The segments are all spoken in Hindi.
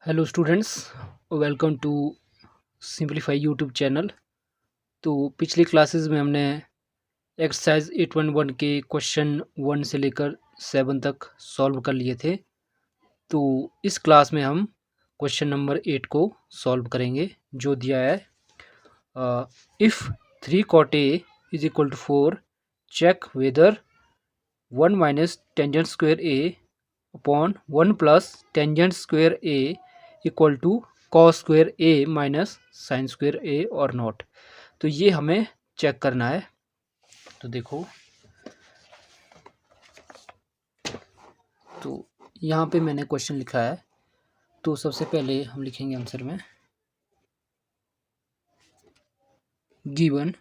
Hello students, welcome to simplify YouTube channel. तो पिछली क्लासेस में हमने एक्सरसाइज 8.1 के क्वेश्चन 1 से लेकर 7 तक सॉल्व कर लिए थे। तो इस क्लास में हम क्वेश्चन नंबर 8 को सॉल्व करेंगे, जो दिया है if 3 cot A is equal to 4, check whether 1 minus tangent square A upon 1 plus tangent square A equal to cos square A minus sine square A और नॉट। तो ये हमें चेक करना है। तो देखो, तो यहाँ पे मैंने क्वेश्चन लिखा है। तो सबसे पहले हम लिखेंगे आंसर में given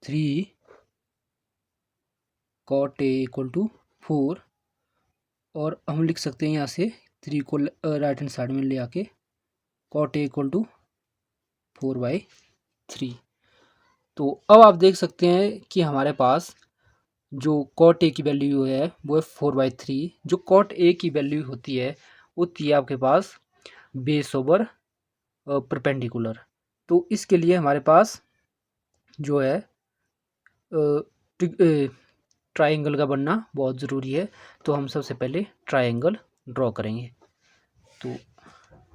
3 cot A equal to 4, और हम लिख सकते हैं यहाँ से 3 को राइट हैंड साइड में ले आके cot A इक्वल टू 4/3। तो अब आप देख सकते हैं कि हमारे पास जो cot A की वैल्यू है वो है 4/3। जो cot A की वैल्यू होती है आपके पास बेस ओवर परपेंडिकुलर। तो इसके लिए हमारे पास जो है ट्राइंगल का बनना बहुत ज़रूरी है। तो हम सबसे पहले ट्राइंगल ड्रॉ करेंगे। तो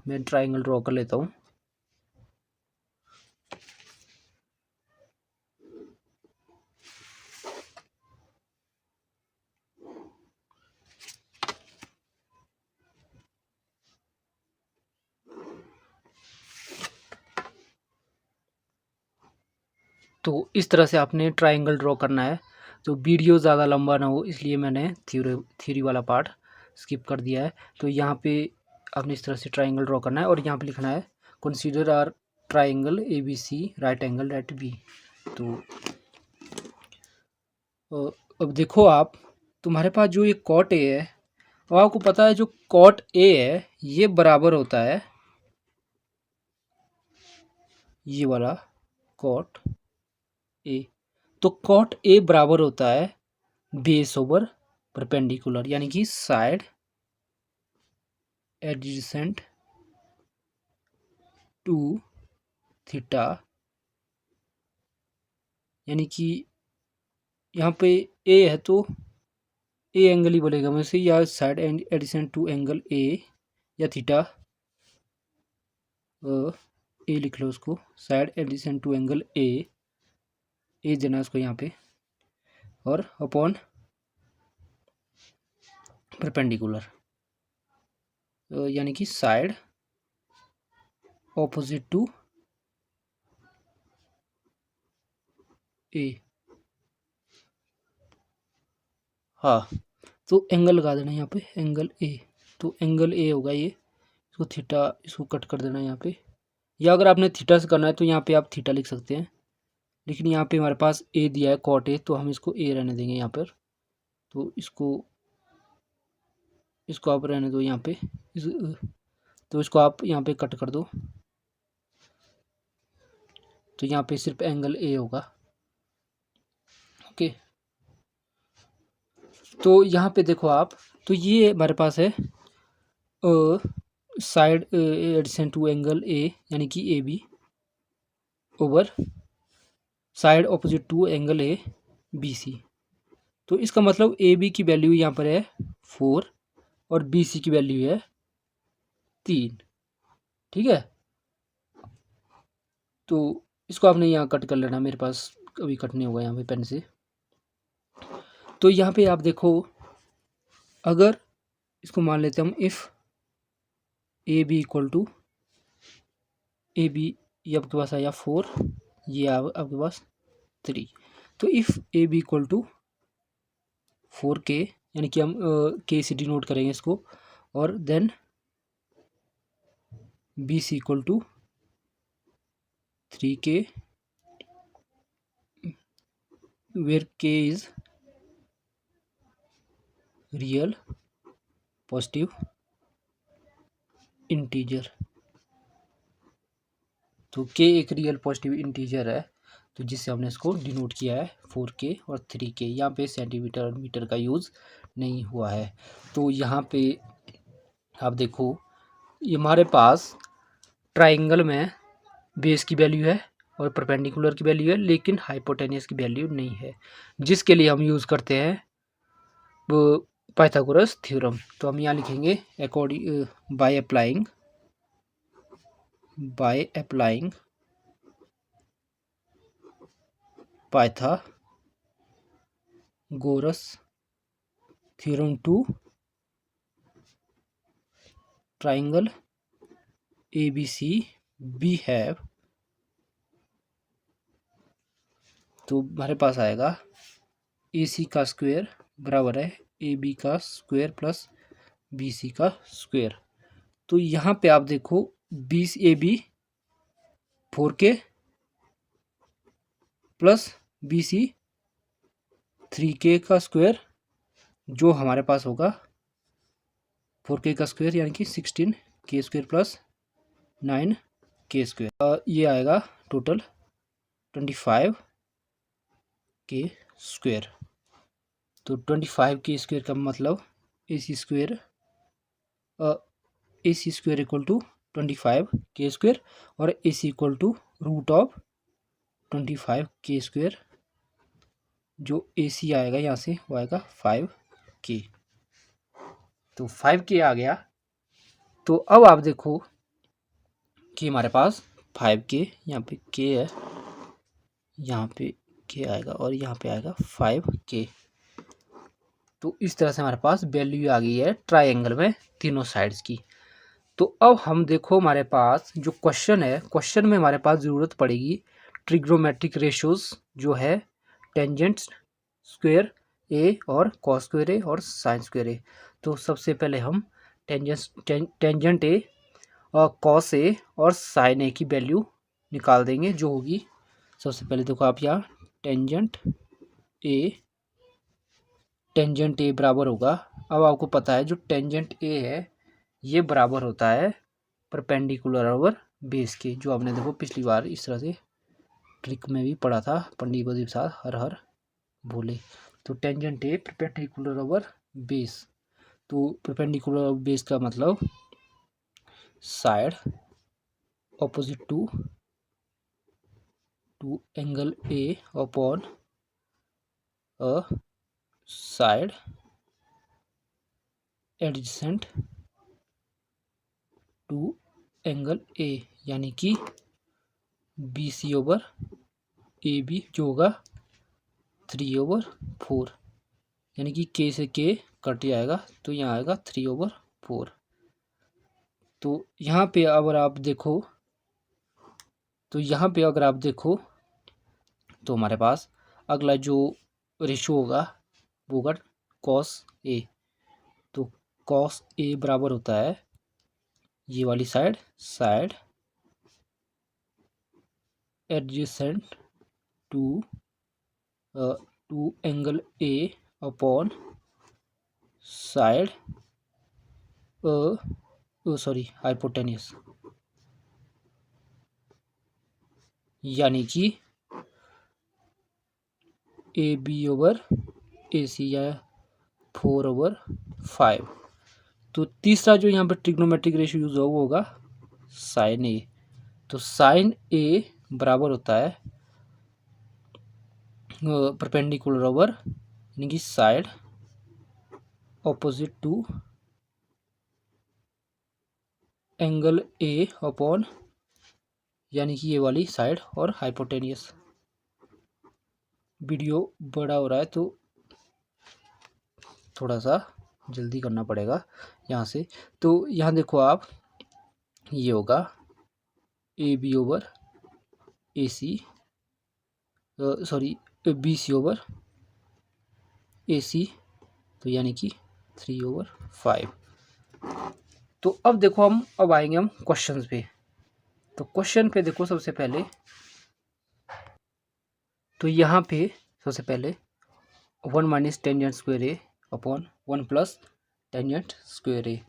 मैं ट्राइंगल ड्रॉ कर लेता हूँ। तो इस तरह से आपने ट्राइंगल ड्रॉ करना है। तो वीडियो ज़्यादा लंबा ना हो, इसलिए मैंने थ्योरी वाला पार्ट स्किप कर दिया है। तो यहाँ पे आपने इस तरह से ट्राइंगल ड्रॉ करना है और यहाँ पे लिखना है consider our triangle ABC right angle at B। तो अब देखो आप, तुम्हारे पास जो ये cot A है, अब आपको पता है जो cot A है ये बराबर होता है ये वाला cot A। तो cot A बराबर होता है बेस ओवर परपेंडिकुलर, यानी कि साइड एडजेसेंट टू थीटा, यानी कि यहाँ पे A है तो A एंगल ही बोलेगा वैसे, या side adjacent to angle A या थीटा, A लिख लो उसको, side adjacent to angle A देना उसको यहाँ पे, और अपॉन परपेंडिकुलर, यानी कि साइड ऑपोजिट टू A। हाँ, तो एंगल लगा देना यहाँ पे, एंगल A। तो एंगल A होगा ये, इसको थीटा, इसको कट कर देना यहाँ पे। या अगर आपने थीटा से करना है तो यहाँ पे आप थीटा लिख सकते हैं, लेकिन यहाँ पे हमारे पास A दिया है cot A, तो हम इसको A रहने देंगे यहाँ पर। तो इसको आप रहने दो यहाँ पे, तो इसको आप यहाँ पे कट कर दो। तो यहाँ पे सिर्फ एंगल A होगा। ओके, तो यहाँ पे देखो आप, तो ये हमारे पास है side adjacent to angle A, यानी कि AB over side opposite to angle ABC। तो इसका मतलब AB की वैल्यू यहाँ पर है 4 और BC की वैल्यू है 3। ठीक है, तो इसको आपने यहाँ कट कर लेना, मेरे पास अभी कट नहीं होगा यहाँ पे पेन से। तो यहाँ पे आप देखो, अगर इसको मान लेते हैं हम, if AB equal to AB, ये आपके पास आया 4, ये आपके पास 3। तो if AB equal to 4K, यानी कि हम K से डिनोट करेंगे इसको, और then BC equal to 3K, where K is real positive integer. तो K एक रियल पॉजिटिव इंटीजर है, तो जिससे हमने इसको डिनोट किया है 4K और 3K। यहाँ पे सेंटीमीटर और मीटर का यूज़ नहीं हुआ है। तो यहाँ पे आप देखो ये हमारे पास ट्राइंगल में बेस की वैल्यू है और परपेंडिकुलर की वैल्यू है, लेकिन हाइपोटेनियस की वैल्यू नहीं है, जिसके लिए हम यूज़ करते हैं वो पाइथागोरस थ्योरम। तो हम यहाँ लिखेंगे according by applying Pythagoras theorem to triangle ABC we have, तो हमारे पास आएगा AC का स्क्वायर बराबर है AB का स्क्वायर प्लस BC का स्क्वायर। तो यहाँ पे आप देखो 20 AB 4K plus BC 3K का स्क्वायर, जो हमारे पास होगा 4K का स्क्वायर यानी कि 16K square plus 9K square. ये आएगा टोटल 25K स्क्वायर। तो 25K स्क्वायर का मतलब AC square equal to 25K square और AC equal to root of 25K square. जो AC आएगा यहाँ से वो आएगा 5K। तो 5K आ गया। तो अब आप देखो कि हमारे पास 5K, यहाँ पे K है, यहाँ पे K आएगा और यहाँ पे आएगा 5K। तो इस तरह से हमारे पास वैल्यू आ गई है ट्राइंगल में तीनों साइड्स की। तो अब हम देखो हमारे पास जो क्वेश्चन है, क्वेश्चन में हमारे पास ज़रूरत पड़ेगी ट्रिग्नोमेट्रिक रेशियोज, जो है टेंजेंट स्क्वायर ए और कॉस स्क्वायर ए और साइन स्क्वायर ए। तो सबसे पहले हम टेंजेंट ए और कॉस ए और साइन ए की वैल्यू निकाल देंगे, जो होगी सबसे पहले देखो आप यहाँ टेंजेंट ए बराबर होगा। अब आपको पता है जो टेंजेंट ए है ये बराबर होता है परपेंडिकुलर ओवर बेस के, जो आपने देखो पिछली बार इस तरह से ट्रिक में भी पढ़ा था, पंडित बद्री प्रसाद हर हर बोले। तो tangent A perpendicular over base, तो परपेंडिकुलर ओवर बेस का मतलब side opposite to angle A upon a side adjacent to angle A, यानी कि BC ओवर AB जो होगा 3/4, यानी कि K से K कट जाएगा तो यहाँ आएगा 3/4। तो यहाँ पे अगर आप देखो तो हमारे पास अगला जो रेशो होगा वो होगा कॉस ए। तो कॉस ए बराबर होता है ये वाली side adjacent to angle A upon side hypotenuse, यानी कि AB ओवर AC या 4/5। तो तीसरा जो यहाँ पर ट्रिग्नोमेट्रिक रेशियो यूज वो होगा साइन ए। तो साइन ए बराबर होता है परपेंडिकुलर ओवर, यानी कि side opposite to angle A upon, यानी कि ये वाली साइड और हाइपोटेनियस। वीडियो बड़ा हो रहा है तो थोड़ा सा जल्दी करना पड़ेगा यहाँ से। तो यहाँ देखो आप, ये होगा AB over AC BC over AC, तो यानी कि 3/5। तो अब देखो अब आएंगे हम क्वेश्चंस पे। तो क्वेश्चन पे देखो सबसे पहले, तो यहाँ पे सबसे पहले 1 minus tangent square A upon 1 plus tangent square ए।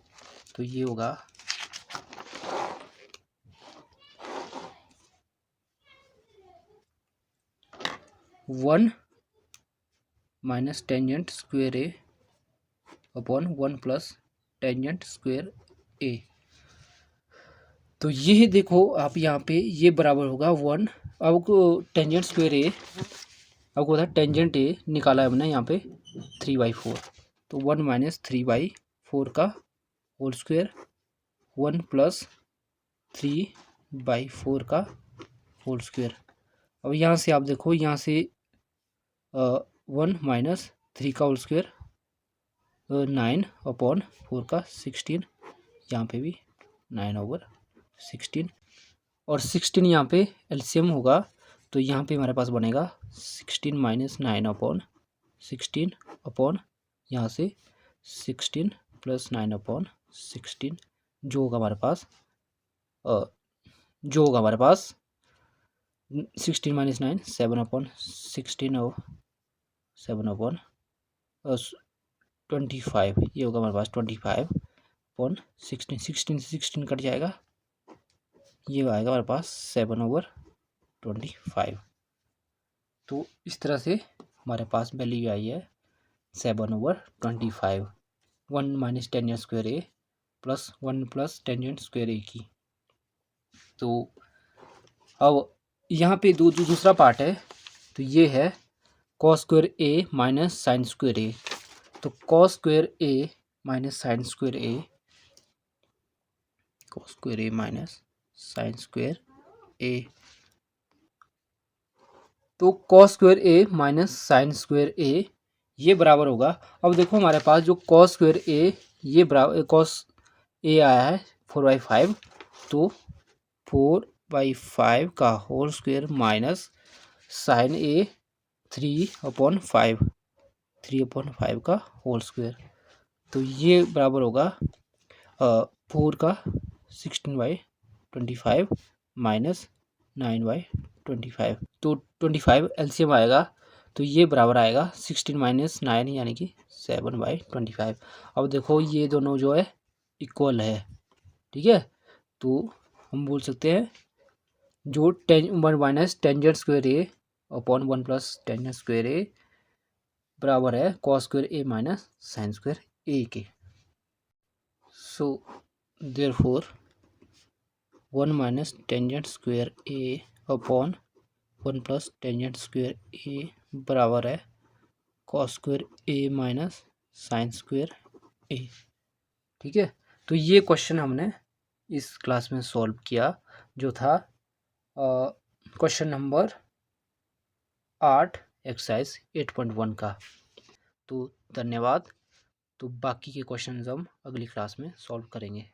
तो ये होगा 1 minus tangent square A upon 1 plus tangent square ए। तो ये देखो आप यहाँ पे ये बराबर होगा 1। अब टेंजेंट स्क्वायर ए, अब होता है टेंजेंट ए निकाला है हमने यहाँ पे 3/4, तो 1 माइनस 3/4 का होल स्क्वायर, 1 प्लस 3/4 का होल स्क्वायर। अब यहाँ से आप देखो, यहाँ से 1 माइनस 3 का होल स्क्वायर, 9/4 का 16, यहाँ पे भी 9/16, और 16 यहाँ पे एलसीएम होगा, तो यहाँ पे हमारे पास बनेगा 16 माइनस 9/16 अपॉन यहाँ से 16 प्लस 9/16, जो होगा हमारे पास 16 माइनस 9 7/16 और 7/25, ये होगा हमारे पास 25/16। 16 से 16 कट जाएगा, ये आएगा हमारे पास 7/25। तो इस तरह से हमारे पास वैल्यू आई है 7/25, 1 माइनस टेंजेंट स्क्वायर ए प्लस 1 प्लस टेंजेंट स्क्वायर ए की। तो अब यहाँ पे दूसरा पार्ट है, तो ये है cos square A minus sine square ए। तो cos square A minus sine square A, cos square A minus sine square ए, तो cos square A minus sine square ए ये बराबर होगा। अब देखो हमारे पास जो कॉस स्क्वायर ए, ये बराबर कॉस ए आया है 4/5, तो 4/5 का होल स्क्वायर माइनस साइन ए 3/5, 3/5 का होल स्क्वायर, तो ये बराबर होगा 4 का 16/25 माइनस 9/25, तो 25 एलसीएम आएगा, तो ये बराबर आएगा 16 माइनस 9 यानी कि 7/25। अब देखो ये दोनों जो है इक्वल है, ठीक है, तो हम बोल सकते हैं जो 1 minus tangent square A upon 1 plus tangent square A बराबर है cos square A minus sine square A के। So therefore 1 minus tangent square A upon 1 plus tangent square A बराबर है cos square A minus sine square A, ठीक है। तो ये क्वेश्चन हमने इस क्लास में सॉल्व किया, जो था क्वेश्चन नंबर 8 एक्सरसाइज 8.1 का। तो धन्यवाद। तो बाकी के क्वेश्चंस हम अगली क्लास में सॉल्व करेंगे।